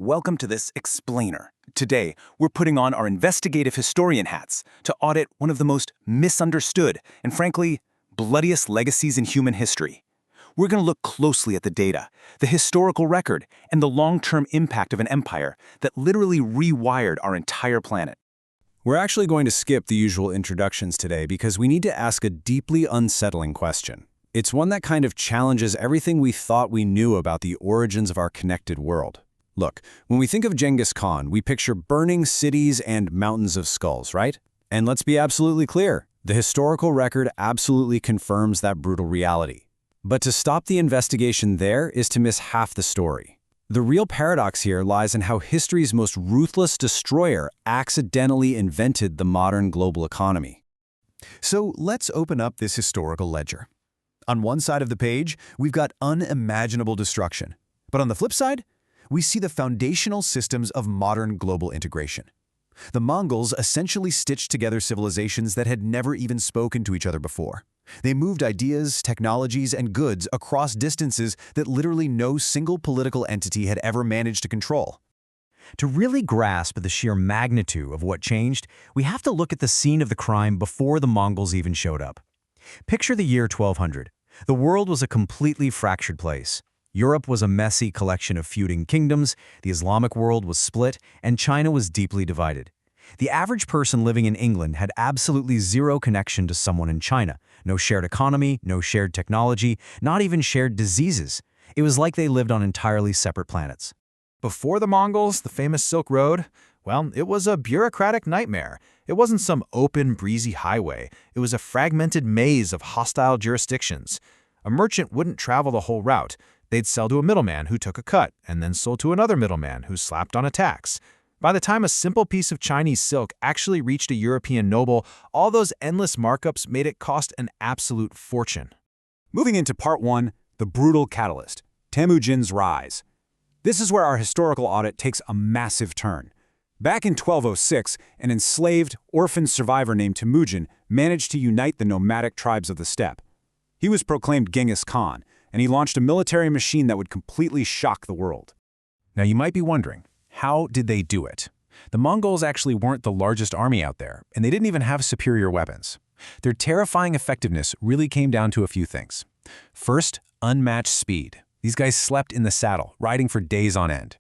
welcome to this explainer. Today, we're putting on our investigative historian hats to audit one of the most misunderstood and, frankly, bloodiest legacies in human history. We're going to look closely at the data, the historical record, and the long-term impact of an empire that literally rewired our entire planet. We're actually going to skip the usual introductions today because we need to ask a deeply unsettling question. It's one that kind of challenges everything we thought we knew about the origins of our connected world. Look, when we think of Genghis Khan, we picture burning cities and mountains of skulls, right? And let's be absolutely clear, the historical record absolutely confirms that brutal reality. But to stop the investigation there is to miss half the story. The real paradox here lies in how history's most ruthless destroyer accidentally invented the modern global economy. So let's open up this historical ledger. On one side of the page, we've got unimaginable destruction. But on the flip side, we see the foundational systems of modern global integration. The Mongols essentially stitched together civilizations that had never even spoken to each other before. They moved ideas, technologies, and goods across distances that literally no single political entity had ever managed to control. To really grasp the sheer magnitude of what changed, we have to look at the scene of the crime before the Mongols even showed up. Picture the year 1200. The world was a completely fractured place. Europe was a messy collection of feuding kingdoms, the Islamic world was split, and China was deeply divided. The average person living in England had absolutely zero connection to someone in China. No shared economy, no shared technology, not even shared diseases. It was like they lived on entirely separate planets. Before the Mongols, the famous Silk Road, well, it was a bureaucratic nightmare. It wasn't some open, breezy highway. It was a fragmented maze of hostile jurisdictions. A merchant wouldn't travel the whole route. They'd sell to a middleman who took a cut, and then sold to another middleman who slapped on a tax. By the time a simple piece of Chinese silk actually reached a European noble, all those endless markups made it cost an absolute fortune. Moving into part 1, the brutal catalyst, Temujin's rise. This is where our historical audit takes a massive turn. Back in 1206, an enslaved, orphan survivor named Temujin managed to unite the nomadic tribes of the steppe. He was proclaimed Genghis Khan, and he launched a military machine that would completely shock the world. Now you might be wondering, how did they do it? The Mongols actually weren't the largest army out there, and they didn't even have superior weapons. Their terrifying effectiveness really came down to a few things. First, unmatched speed. These guys slept in the saddle, riding for days on end.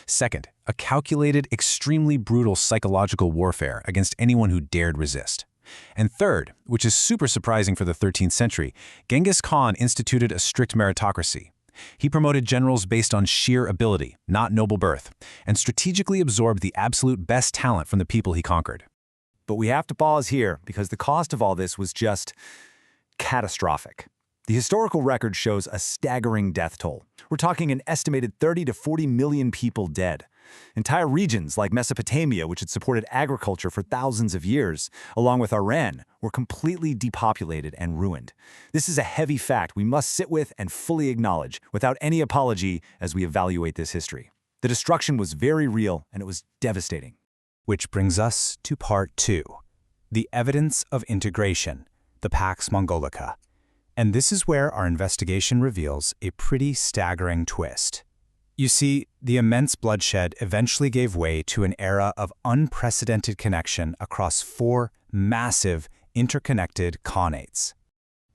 Second, a calculated, extremely brutal psychological warfare against anyone who dared resist. And third, which is super surprising for the 13th century, Genghis Khan instituted a strict meritocracy. He promoted generals based on sheer ability, not noble birth, and strategically absorbed the absolute best talent from the people he conquered. But we have to pause here because the cost of all this was just catastrophic. The historical record shows a staggering death toll. We're talking an estimated 30 to 40 million people dead. Entire regions like Mesopotamia, which had supported agriculture for thousands of years, along with Iran, were completely depopulated and ruined. This is a heavy fact we must sit with and fully acknowledge without any apology as we evaluate this history. The destruction was very real and it was devastating. Which brings us to part 2, the evidence of integration, the Pax Mongolica. And this is where our investigation reveals a pretty staggering twist. You see, the immense bloodshed eventually gave way to an era of unprecedented connection across 4 massive, interconnected khanates.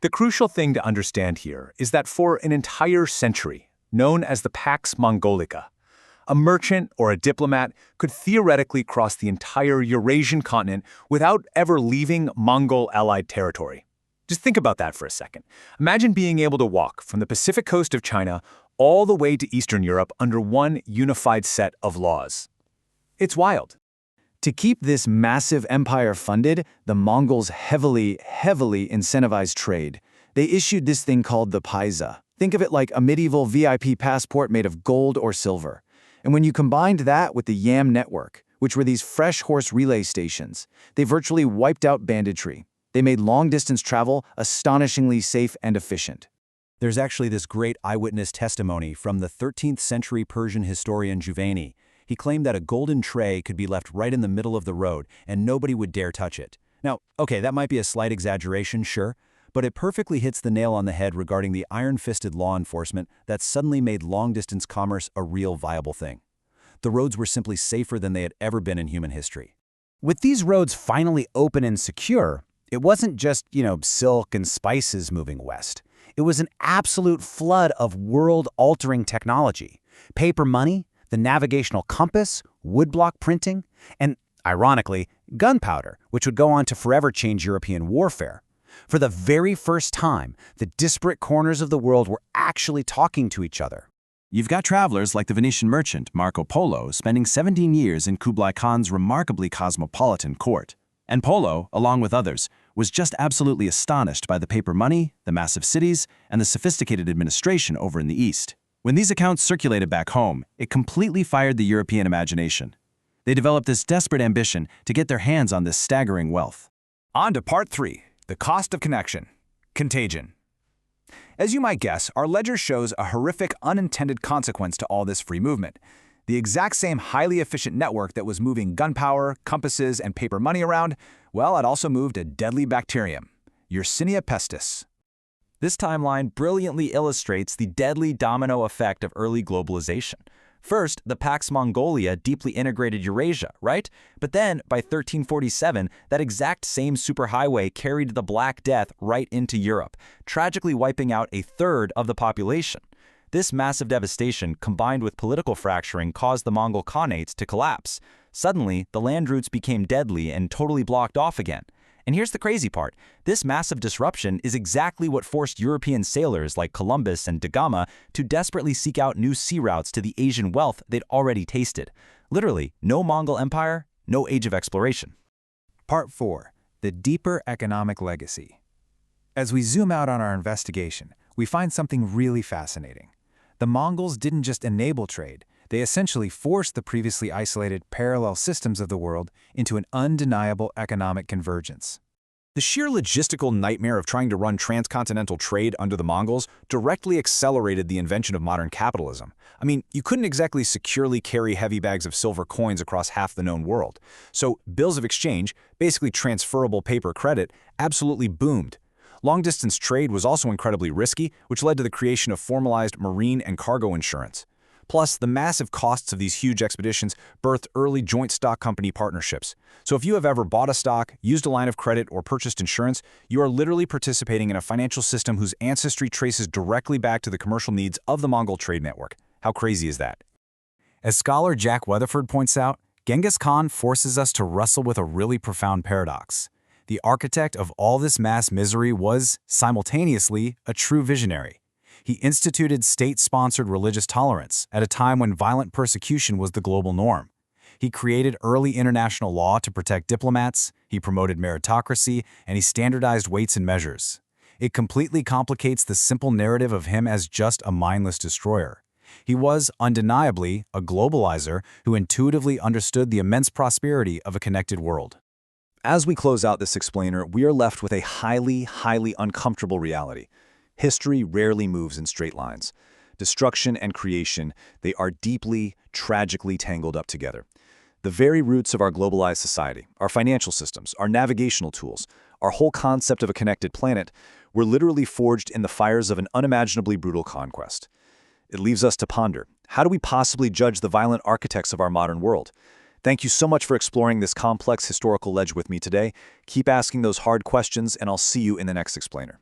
The crucial thing to understand here is that for an entire century, known as the Pax Mongolica, a merchant or a diplomat could theoretically cross the entire Eurasian continent without ever leaving Mongol allied territory. Just think about that for a second. Imagine being able to walk from the Pacific coast of China all the way to Eastern Europe under one unified set of laws. It's wild. To keep this massive empire funded, the Mongols heavily incentivized trade. They issued this thing called the paisa. Think of it like a medieval VIP passport made of gold or silver. And when you combined that with the Yam network, which were these fresh horse relay stations, they virtually wiped out banditry. They made long-distance travel astonishingly safe and efficient. There's actually this great eyewitness testimony from the 13th century Persian historian Juvayni. He claimed that a golden tray could be left right in the middle of the road and nobody would dare touch it. Now, okay, that might be a slight exaggeration, sure, but it perfectly hits the nail on the head regarding the iron-fisted law enforcement that suddenly made long-distance commerce a real viable thing. The roads were simply safer than they had ever been in human history. With these roads finally open and secure, it wasn't just, silk and spices moving west. It was an absolute flood of world-altering technology. Paper money, the navigational compass, woodblock printing, and, ironically, gunpowder, which would go on to forever change European warfare. For the very first time, the disparate corners of the world were actually talking to each other. You've got travelers like the Venetian merchant Marco Polo spending 17 years in Kublai Khan's remarkably cosmopolitan court. And Polo, along with others, was just absolutely astonished by the paper money, the massive cities, and the sophisticated administration over in the East. When these accounts circulated back home, it completely fired the European imagination. They developed this desperate ambition to get their hands on this staggering wealth. On to part 3, the cost of connection. Contagion. As you might guess, our ledger shows a horrific unintended consequence to all this free movement. The exact same highly efficient network that was moving gunpowder, compasses, and paper money around, well, it also moved a deadly bacterium, Yersinia pestis. This timeline brilliantly illustrates the deadly domino effect of early globalization. First, the Pax Mongolia deeply integrated Eurasia, right? But then, by 1347, that exact same superhighway carried the Black Death right into Europe, tragically wiping out a third of the population. This massive devastation, combined with political fracturing, caused the Mongol Khanates to collapse. Suddenly, the land routes became deadly and totally blocked off again. And here's the crazy part. This massive disruption is exactly what forced European sailors like Columbus and da Gama to desperately seek out new sea routes to the Asian wealth they'd already tasted. Literally, no Mongol Empire, no age of exploration. Part 4. The deeper economic legacy. As we zoom out on our investigation, we find something really fascinating. The Mongols didn't just enable trade, they essentially forced the previously isolated parallel systems of the world into an undeniable economic convergence. The sheer logistical nightmare of trying to run transcontinental trade under the Mongols directly accelerated the invention of modern capitalism. I mean, you couldn't exactly securely carry heavy bags of silver coins across half the known world. So bills of exchange, basically transferable paper credit, absolutely boomed. Long-distance trade was also incredibly risky, which led to the creation of formalized marine and cargo insurance. Plus, the massive costs of these huge expeditions birthed early joint stock company partnerships. So if you have ever bought a stock, used a line of credit, or purchased insurance, you are literally participating in a financial system whose ancestry traces directly back to the commercial needs of the Mongol trade network. How crazy is that? As scholar Jack Weatherford points out, Genghis Khan forces us to wrestle with a really profound paradox. The architect of all this mass misery was, simultaneously, a true visionary. He instituted state-sponsored religious tolerance at a time when violent persecution was the global norm. He created early international law to protect diplomats, he promoted meritocracy, and he standardized weights and measures. It completely complicates the simple narrative of him as just a mindless destroyer. He was, undeniably, a globalizer who intuitively understood the immense prosperity of a connected world. As we close out this explainer, we are left with a highly uncomfortable reality. History rarely moves in straight lines. Destruction and creation, they are deeply, tragically tangled up together. The very roots of our globalized society, our financial systems, our navigational tools, our whole concept of a connected planet, were literally forged in the fires of an unimaginably brutal conquest. It leaves us to ponder, how do we possibly judge the violent architects of our modern world? Thank you so much for exploring this complex historical ledge with me today. Keep asking those hard questions, and I'll see you in the next explainer.